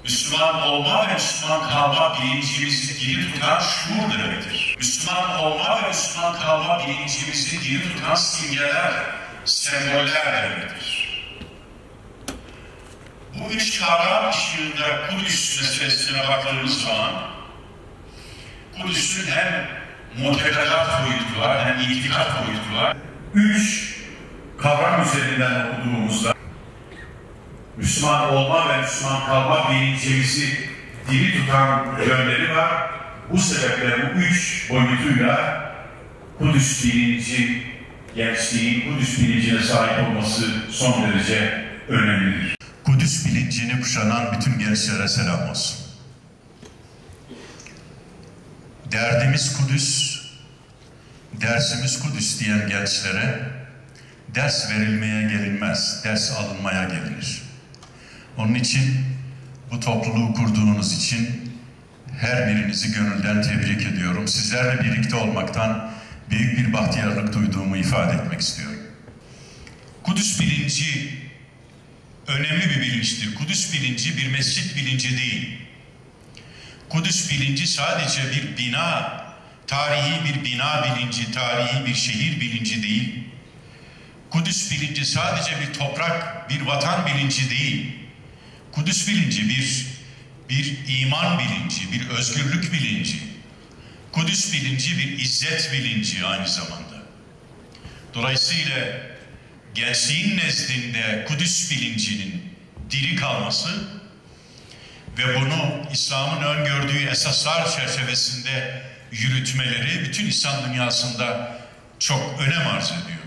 Müslüman olma ve Müslüman kalma bilincimizi diri tutan şuur demektir. Müslüman olma ve Müslüman kalma bilincimizi diri tutan simgeler, semboller demektir. Bu üç kavram ışığında Kudüs meselesine baktığımız zaman Kudüs'ün hem mutekedat boyutu var hem itikat boyutu var. Üç kavram üzerinden okuduğumuzda Müslüman olma ve Müslüman kalma bilincimizi diri tutan yönleri var. Bu sebeple bu üç boyutuyla Kudüs bilinci, gençliğin Kudüs bilincine sahip olması son derece önemlidir. Kudüs bilincini kuşanan bütün gençlere selam olsun. Derdimiz Kudüs, dersimiz Kudüs diyen gençlere ders verilmeye gelinmez, ders alınmaya gelinir. Onun için bu topluluğu kurduğunuz için her birinizi gönülden tebrik ediyorum. Sizlerle birlikte olmaktan büyük bir bahtiyarlık duyduğumu ifade etmek istiyorum. Kudüs bilinci önemli bir bilinçtir. Kudüs bilinci bir mescit bilinci değil. Kudüs bilinci sadece bir bina, tarihi bir bina bilinci, tarihi bir şehir bilinci değil. Kudüs bilinci sadece bir toprak, bir vatan bilinci değil. Kudüs bilinci bir iman bilinci, bir özgürlük bilinci. Kudüs bilinci bir izzet bilinci aynı zamanda. Dolayısıyla gençliğin nezdinde Kudüs bilincinin diri kalması ve bunu İslam'ın öngördüğü esaslar çerçevesinde yürütmeleri bütün İslam dünyasında çok önem arz ediyor.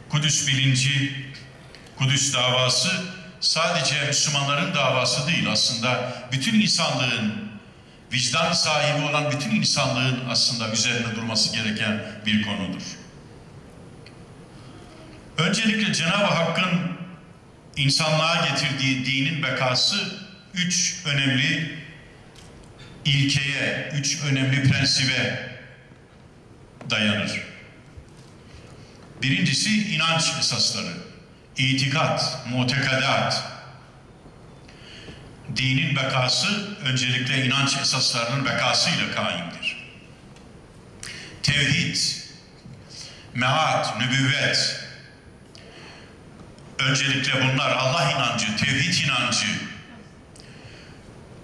Kudüs bilinci, Kudüs davası sadece Müslümanların davası değil, aslında bütün insanlığın, vicdan sahibi olan bütün insanlığın aslında üzerinde durması gereken bir konudur. Öncelikle Cenab-ı Hakk'ın insanlığa getirdiği dinin bekası üç önemli ilkeye, üç önemli prensibe dayanır. Birincisi inanç esasları, itikat, mutekadat. Dinin bekası öncelikle inanç esaslarının bekasıyla kaimdir. Tevhid, meat, nübüvvet. Öncelikle bunlar Allah inancı, tevhid inancı,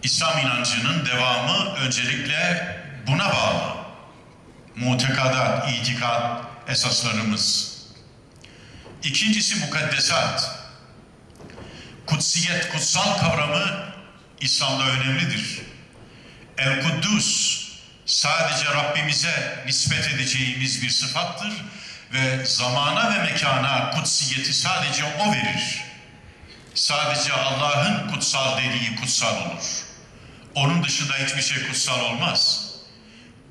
İslam inancının devamı öncelikle buna bağlı. Mutekadat, itikat esaslarımız. İkincisi mukaddesat. Kutsiyet, kutsal kavramı İslam'da önemlidir. El-Kuddus sadece Rabbimize nispet edeceğimiz bir sıfattır ve zamana ve mekana kutsiyeti sadece O verir. Sadece Allah'ın kutsal dediği kutsal olur. Onun dışında hiçbir şey kutsal olmaz.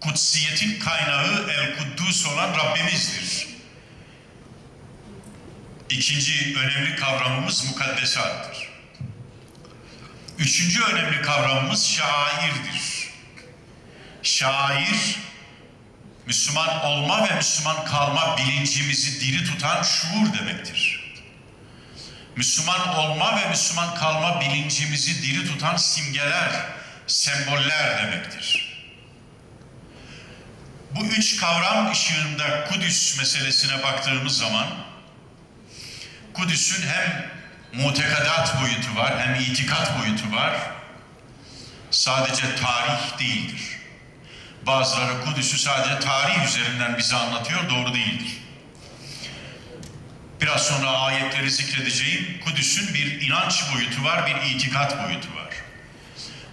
Kutsiyetin kaynağı El-Kuddus olan Rabbimizdir. İkinci önemli kavramımız mukaddesattır. Üçüncü önemli kavramımız şairdir. Şair, Müslüman olma ve Müslüman kalma bilincimizi diri tutan şuur demektir. Müslüman olma ve Müslüman kalma bilincimizi diri tutan simgeler, semboller demektir. Bu üç kavram ışığında Kudüs meselesine baktığımız zaman Kudüs'ün hem mutekadat boyutu var hem itikat boyutu var. Sadece tarih değildir. Bazıları Kudüs'ü sadece tarih üzerinden bize anlatıyor, doğru değildir. Biraz sonra ayetleri zikredeceğim. Kudüs'ün bir inanç boyutu var, bir itikat boyutu var.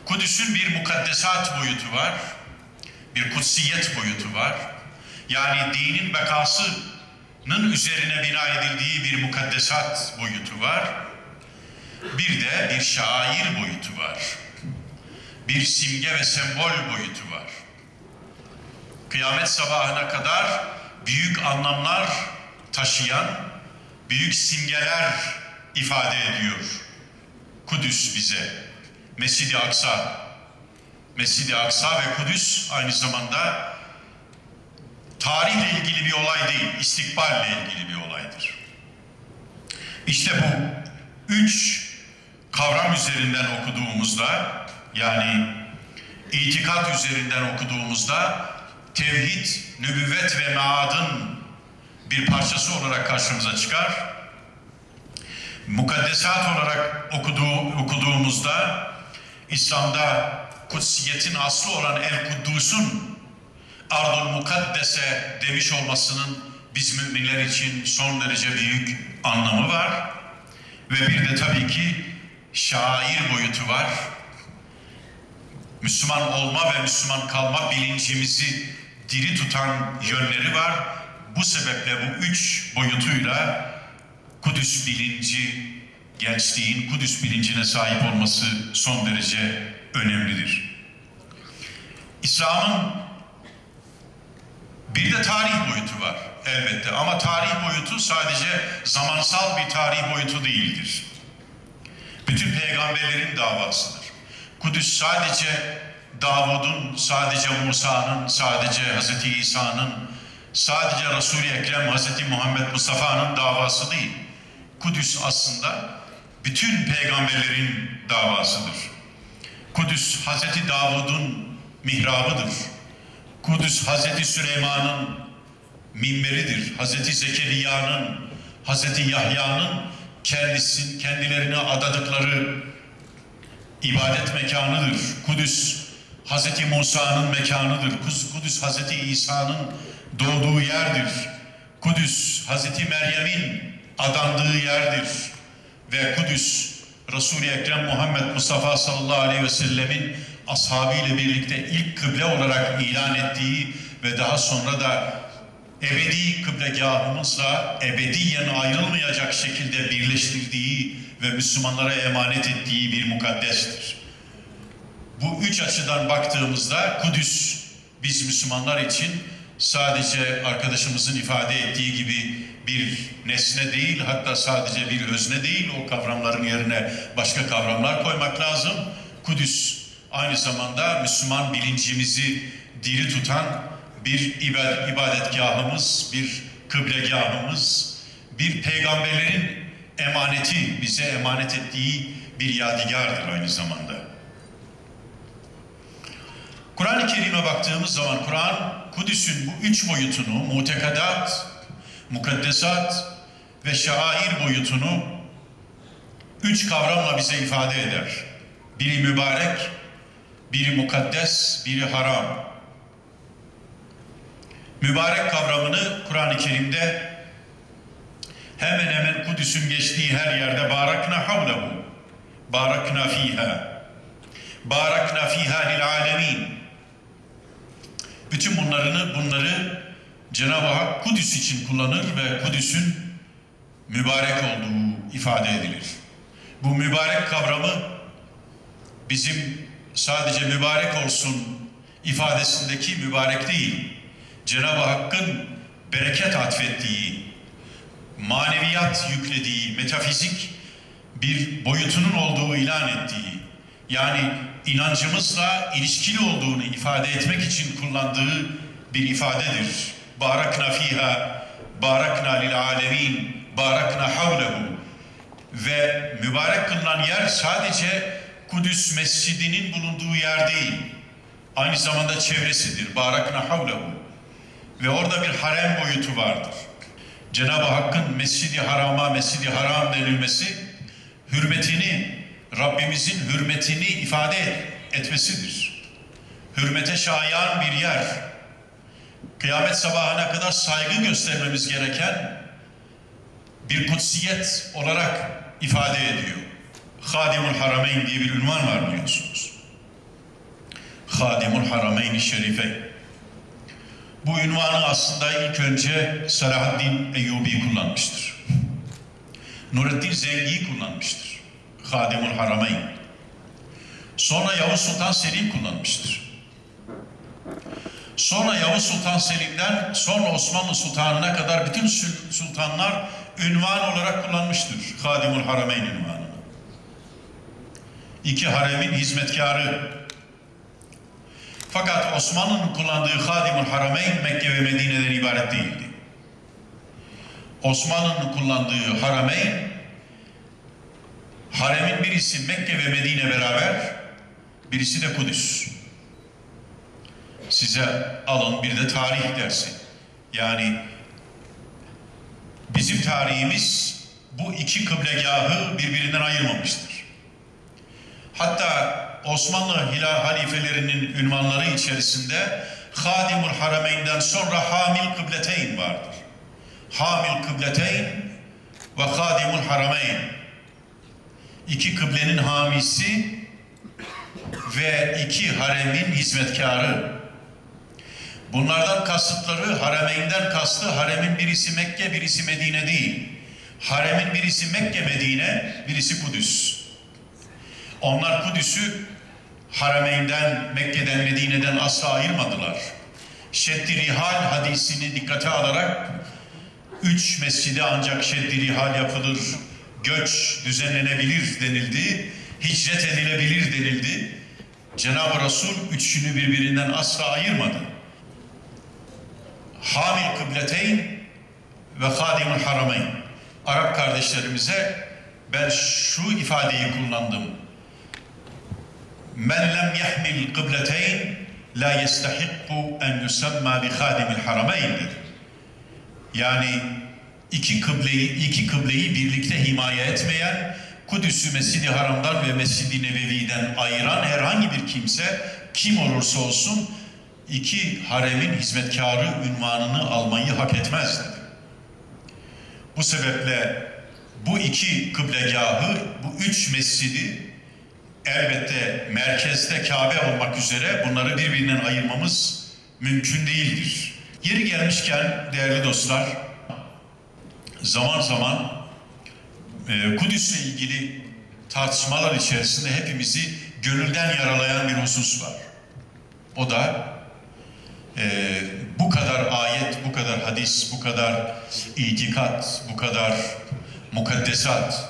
Kudüs'ün bir mukaddesat boyutu var, bir kutsiyet boyutu var. Yani dinin bekasının üzerine bina edildiği bir mukaddesat boyutu var. Bir de bir şair boyutu var. Bir simge ve sembol boyutu var. Kıyamet sabahına kadar büyük anlamlar taşıyan, büyük simgeler ifade ediyor Kudüs bize. Mescid-i Aksa. Mescid-i Aksa ve Kudüs aynı zamanda tarihle ilgili bir olay değil, istikballe ilgili bir olaydır. İşte bu üç kavram kavram üzerinden okuduğumuzda, yani itikat üzerinden okuduğumuzda tevhid, nübüvvet ve meadın bir parçası olarak karşımıza çıkar. Mukaddesat olarak okuduğumuzda İslam'da kutsiyetin aslı olan El-Kuddus'un Ardul Mukaddese demiş olmasının biz müminler için son derece büyük anlamı var. Ve bir de tabii ki şair boyutu var. Müslüman olma ve Müslüman kalma bilincimizi diri tutan yönleri var. Bu sebeple bu üç boyutuyla Kudüs bilinci, gençliğin Kudüs bilincine sahip olması son derece önemlidir. İslam'ın bir de tarih boyutu var elbette, ama tarih boyutu sadece zamansal bir tarih boyutu değildir. Bütün peygamberlerin davasıdır. Kudüs sadece Davud'un, sadece Musa'nın, sadece Hz. İsa'nın, sadece Resul-i Ekrem Hz. Muhammed Mustafa'nın davası değil. Kudüs aslında bütün peygamberlerin davasıdır. Kudüs Hz. Davud'un mihrabıdır. Kudüs Hz. Süleyman'ın minberidir. Hz. Zekeriya'nın, Hz. Yahya'nın kendilerine adadıkları ibadet mekanıdır. Kudüs Hz. Musa'nın mekanıdır. Kudüs Hz. İsa'nın doğduğu yerdir. Kudüs Hz. Meryem'in adandığı yerdir. Ve Kudüs Resul-i Ekrem Muhammed Mustafa sallallahu aleyhi ve sellemin ashabıyla birlikte ilk kıble olarak ilan ettiği ve daha sonra da ebedi kıblegahımızla ebediyen ayrılmayacak şekilde birleştirdiği ve Müslümanlara emanet ettiği bir mukaddestir. Bu üç açıdan baktığımızda Kudüs biz Müslümanlar için sadece arkadaşımızın ifade ettiği gibi bir nesne değil, hatta sadece bir özne değil, o kavramların yerine başka kavramlar koymak lazım. Kudüs aynı zamanda Müslüman bilincimizi diri tutan bir ibadetgahımız, bir kıblegahımız, bir peygamberlerin emaneti, bize emanet ettiği bir yadigardır aynı zamanda. Kur'an-ı Kerim'e baktığımız zaman Kur'an, Kudüs'ün bu üç boyutunu, mutekadat, mukaddesat ve şair boyutunu üç kavramla bize ifade eder. Biri mübarek, biri mukaddes, biri haram. Mübarek kavramını Kur'an-ı Kerim'de hemen hemen Kudüs'ün geçtiği her yerde barakna havlehu, barakna fiha lil alemin. Bütün bunları Cenab-ı Hak Kudüs için kullanır ve Kudüs'ün mübarek olduğu ifade edilir. Bu mübarek kavramı bizim sadece mübarek olsun ifadesindeki mübarek değil, Cenab-ı Hakk'ın bereket atfettiği, maneviyat yüklediği, metafizik bir boyutunun olduğu ilan ettiği, yani inancımızla ilişkili olduğunu ifade etmek için kullandığı bir ifadedir. Barakna fiha, barakna lil alemin, barakna havlehu. Ve mübarek kılınan yer sadece Kudüs Mescidi'nin bulunduğu yer değil, aynı zamanda çevresidir. Barakna havlehu. Ve orada bir harem boyutu vardır. Cenab-ı Hakk'ın Mescid-i Haram'a Mescid-i Haram denilmesi, hürmetini, Rabbimizin hürmetini ifade etmesidir. Hürmete şayan bir yer. Kıyamet sabahına kadar saygı göstermemiz gereken bir kutsiyet olarak ifade ediyor. Hadimul Harameyn diye bir ünvan var biliyorsunuz. Hadimul Harameyn-i Şerife. Bu ünvanı aslında ilk önce Selahaddin Eyyubi kullanmıştır. Nureddin Zengi kullanmıştır. Hadimul Harameyn. Sonra Yavuz Sultan Selim kullanmıştır. Sonra Yavuz Sultan Selim'den sonra Osmanlı Sultanı'na kadar bütün sultanlar ünvan olarak kullanmıştır. Hadimul Harameyn ünvanını. İki haremin hizmetkarı. Fakat Osmanlı'nın kullandığı Hadimul Harameyn Mekke ve Medine'den ibaret değildi. Haremin birisi Mekke ve Medine beraber, birisi de Kudüs. Size alın bir de tarih dersi. Yani bizim tarihimiz bu iki kıblegahı birbirinden ayırmamıştır. Hatta Osmanlı halifelerinin ünvanları içerisinde Hadimul Harameyn'den sonra Hamil Kıbleteyn vardır. Hamil Kıbleteyn ve Hadimul Harameyn. İki kıblenin hamisi ve iki haremin hizmetkarı. Bunlardan kasıtları, Harameyn'den kastı, haremin birisi Mekke, birisi Medine değil. Haremin birisi Mekke, Medine, birisi Kudüs. Onlar Kudüs'ü Harameyn'den, Mekke'den, Medine'den asla ayırmadılar. Şeddi Rihal hadisini dikkate alarak 3 mescide ancak Şeddi Rihal yapılır, göç düzenlenebilir denildi, hicret edilebilir denildi. Cenab-ı Resul üçünü birbirinden asla ayırmadı. Hamil Kıbleteyn ve Hadimul Harameyn. Arap kardeşlerimize ben şu ifadeyi kullandım. Men lem yahmil kıbleteyn la yestahikku en yusamma bi Hadimul Harameyn dedi. Yani iki kıbleyi birlikte himaye etmeyen, Kudüs'ü Mescid-i Haram'dan ve Mescid-i Nebevi'den ayıran herhangi bir kimse, kim olursa olsun, iki haremin hizmetkarı ünvanını almayı hak etmez dedi. Bu sebeple bu iki kıblegahı, bu 3 mescidi elbette merkezde Kabe olmak üzere bunları birbirinden ayırmamız mümkün değildir. Yeri gelmişken değerli dostlar, zaman zaman Kudüs'le ilgili tartışmalar içerisinde hepimizi gönülden yaralayan bir husus var. O da bu kadar ayet, bu kadar hadis, bu kadar itikat, bu kadar mukaddesat,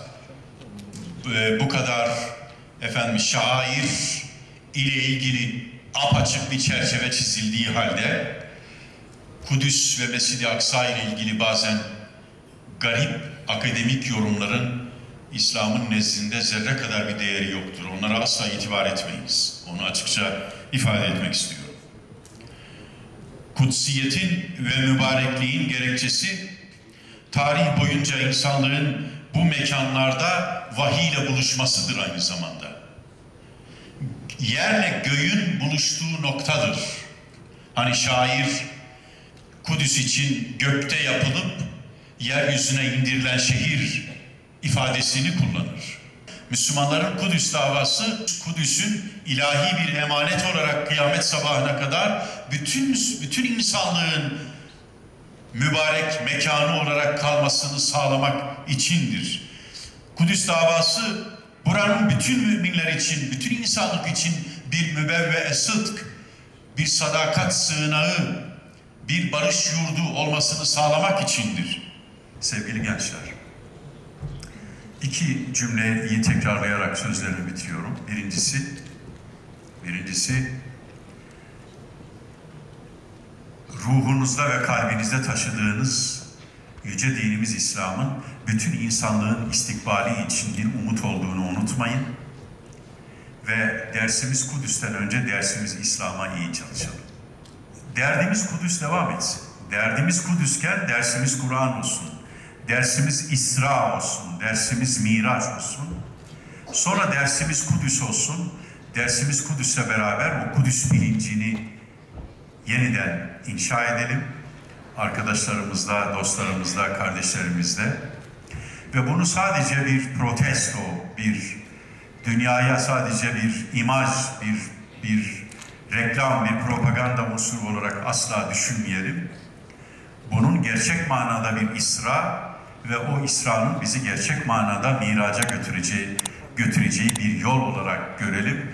bu kadar şair ile ilgili apaçık bir çerçeve çizildiği halde Kudüs ve Mescid-i Aksa ile ilgili bazen garip akademik yorumların İslam'ın nezdinde zerre kadar bir değeri yoktur. Onlara asla itibar etmeyiz. Onu açıkça ifade etmek istiyorum. Kutsiyetin ve mübarekliğin gerekçesi, tarih boyunca insanlığın bu mekanlarda vahiy ile buluşmasıdır aynı zamanda. Yerle göğün buluştuğu noktadır. Hani şair Kudüs için gökte yapılıp yeryüzüne indirilen şehir ifadesini kullanır. Müslümanların Kudüs davası, Kudüs'ün ilahi bir emanet olarak kıyamet sabahına kadar bütün insanlığın mübarek mekanı olarak kalmasını sağlamak içindir. Kudüs davası buranın bütün müminler için, bütün insanlık için bir mübevve-i sıdk, bir sadakat sığınağı, bir barış yurdu olmasını sağlamak içindir. Sevgili gençler, 2 cümleyi tekrarlayarak sözlerimi bitiriyorum. Birincisi, ruhunuzda ve kalbinizde taşıdığınız yüce dinimiz İslam'ın bütün insanlığın istikbali için bir umut olduğunu unutmayın. Ve dersimiz Kudüs'ten önce dersimiz İslam'a iyi çalışalım. Derdimiz Kudüs devam etsin. Derdimiz Kudüsken dersimiz Kur'an olsun. Dersimiz İsra olsun. Dersimiz Miraç olsun. Sonra dersimiz Kudüs olsun. Dersimiz Kudüs'le beraber o Kudüs bilincini yeniden inşa edelim. Arkadaşlarımızla, dostlarımızla, kardeşlerimizle. Ve bunu sadece bir protesto, bir dünyaya sadece bir imaj, bir reklam, bir propaganda unsuru olarak asla düşünmeyelim. Bunun gerçek manada bir İsra ve o İsra'nın bizi gerçek manada miraca götüreceği bir yol olarak görelim.